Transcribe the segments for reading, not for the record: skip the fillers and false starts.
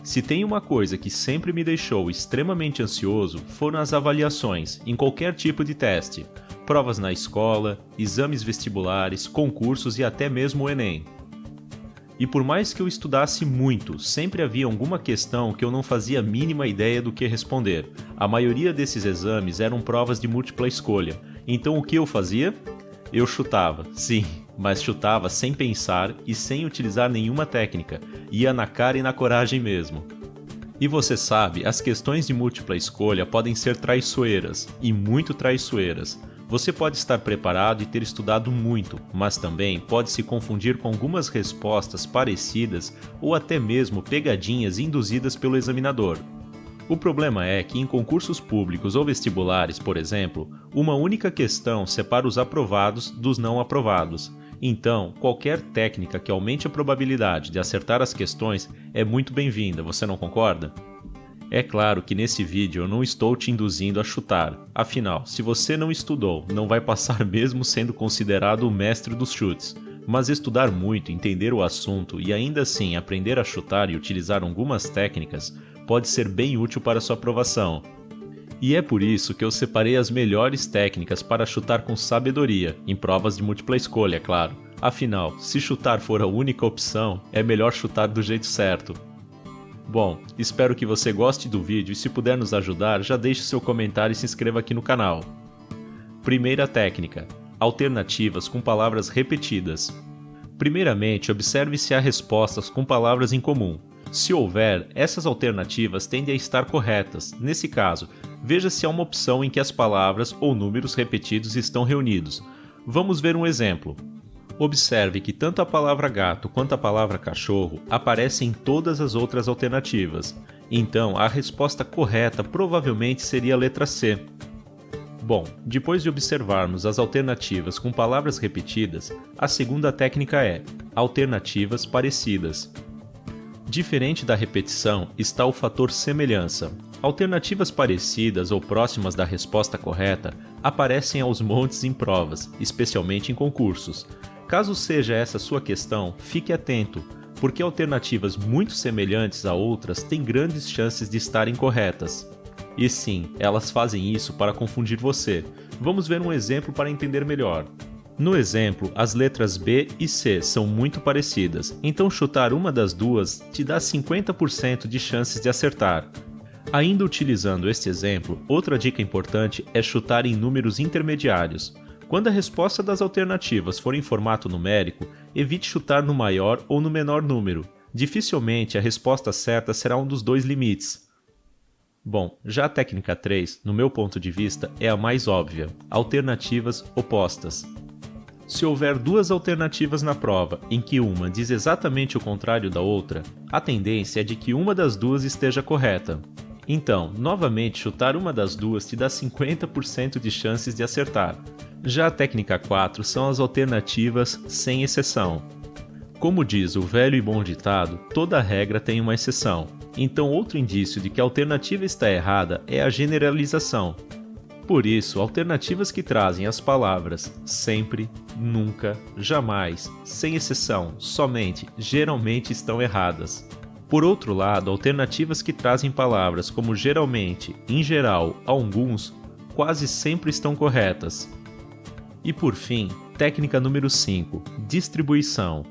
Se tem uma coisa que sempre me deixou extremamente ansioso, foram as avaliações, em qualquer tipo de teste. Provas na escola, exames vestibulares, concursos e até mesmo o Enem. E por mais que eu estudasse muito, sempre havia alguma questão que eu não fazia a mínima ideia do que responder. A maioria desses exames eram provas de múltipla escolha. Então o que eu fazia? Eu chutava, sim, mas chutava sem pensar e sem utilizar nenhuma técnica. Ia na cara e na coragem mesmo. E você sabe, as questões de múltipla escolha podem ser traiçoeiras, e muito traiçoeiras. Você pode estar preparado e ter estudado muito, mas também pode se confundir com algumas respostas parecidas ou até mesmo pegadinhas induzidas pelo examinador. O problema é que em concursos públicos ou vestibulares, por exemplo, uma única questão separa os aprovados dos não aprovados. Então, qualquer técnica que aumente a probabilidade de acertar as questões é muito bem-vinda, você não concorda? É claro que nesse vídeo eu não estou te induzindo a chutar, afinal, se você não estudou, não vai passar mesmo sendo considerado o mestre dos chutes. Mas estudar muito, entender o assunto e ainda assim aprender a chutar e utilizar algumas técnicas pode ser bem útil para sua aprovação. E é por isso que eu separei as melhores técnicas para chutar com sabedoria, em provas de múltipla escolha, é claro. Afinal, se chutar for a única opção, é melhor chutar do jeito certo. Bom, espero que você goste do vídeo e se puder nos ajudar, já deixe seu comentário e se inscreva aqui no canal. Primeira técnica: alternativas com palavras repetidas. Primeiramente, observe se há respostas com palavras em comum. Se houver, essas alternativas tendem a estar corretas. Nesse caso, veja se há uma opção em que as palavras ou números repetidos estão reunidos. Vamos ver um exemplo. Observe que tanto a palavra gato quanto a palavra cachorro aparecem em todas as outras alternativas. Então, a resposta correta provavelmente seria a letra C. Bom, depois de observarmos as alternativas com palavras repetidas, a segunda técnica é alternativas parecidas. Diferente da repetição está o fator semelhança. Alternativas parecidas ou próximas da resposta correta aparecem aos montes em provas, especialmente em concursos. Caso seja essa sua questão, fique atento, porque alternativas muito semelhantes a outras têm grandes chances de estarem corretas. E sim, elas fazem isso para confundir você. Vamos ver um exemplo para entender melhor. No exemplo, as letras B e C são muito parecidas, então chutar uma das duas te dá 50% de chances de acertar. Ainda utilizando este exemplo, outra dica importante é chutar em números intermediários. Quando a resposta das alternativas for em formato numérico, evite chutar no maior ou no menor número. Dificilmente a resposta certa será um dos dois limites. Bom, já a técnica 3, no meu ponto de vista, é a mais óbvia: alternativas opostas. Se houver duas alternativas na prova em que uma diz exatamente o contrário da outra, a tendência é de que uma das duas esteja correta. Então, novamente chutar uma das duas te dá 50% de chances de acertar. Já a técnica 4 são as alternativas sem exceção. Como diz o velho e bom ditado, toda regra tem uma exceção. Então, outro indício de que a alternativa está errada é a generalização. Por isso, alternativas que trazem as palavras sempre, nunca, jamais, sem exceção, somente, geralmente estão erradas. Por outro lado, alternativas que trazem palavras como geralmente, em geral, alguns, quase sempre estão corretas. E por fim, técnica número 5, distribuição.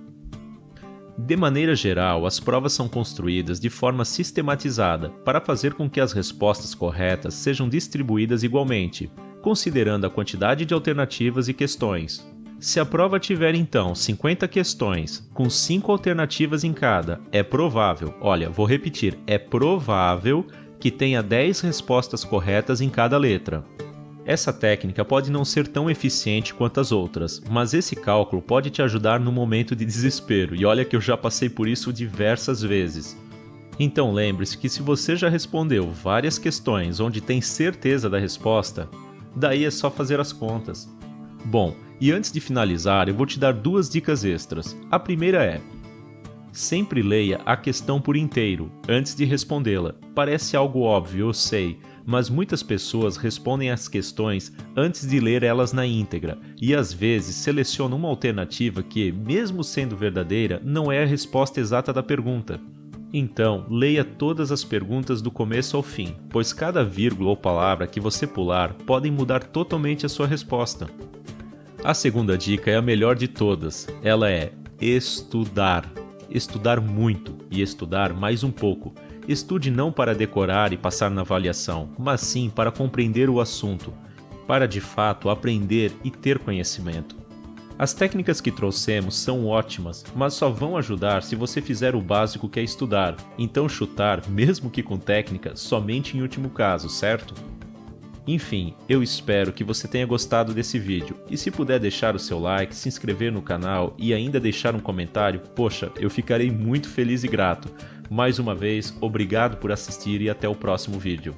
De maneira geral, as provas são construídas de forma sistematizada para fazer com que as respostas corretas sejam distribuídas igualmente, considerando a quantidade de alternativas e questões. Se a prova tiver então 50 questões, com 5 alternativas em cada, é provável, vou repetir, é provável que tenha 10 respostas corretas em cada letra. Essa técnica pode não ser tão eficiente quanto as outras, mas esse cálculo pode te ajudar no momento de desespero, e olha que eu já passei por isso diversas vezes. Então lembre-se que se você já respondeu várias questões onde tem certeza da resposta, daí é só fazer as contas. Bom, e antes de finalizar, eu vou te dar duas dicas extras. A primeira é: sempre leia a questão por inteiro, antes de respondê-la. Parece algo óbvio, eu sei, mas muitas pessoas respondem às questões antes de ler elas na íntegra, e às vezes selecionam uma alternativa que, mesmo sendo verdadeira, não é a resposta exata da pergunta. Então, leia todas as perguntas do começo ao fim, pois cada vírgula ou palavra que você pular podem mudar totalmente a sua resposta. A segunda dica é a melhor de todas. Ela é estudar. Estudar muito e estudar mais um pouco. Estude não para decorar e passar na avaliação, mas sim para compreender o assunto, para de fato aprender e ter conhecimento. As técnicas que trouxemos são ótimas, mas só vão ajudar se você fizer o básico que é estudar, então chutar, mesmo que com técnica, somente em último caso, certo? Enfim, eu espero que você tenha gostado desse vídeo, e se puder deixar o seu like, se inscrever no canal e ainda deixar um comentário, poxa, eu ficarei muito feliz e grato. Mais uma vez, obrigado por assistir e até o próximo vídeo.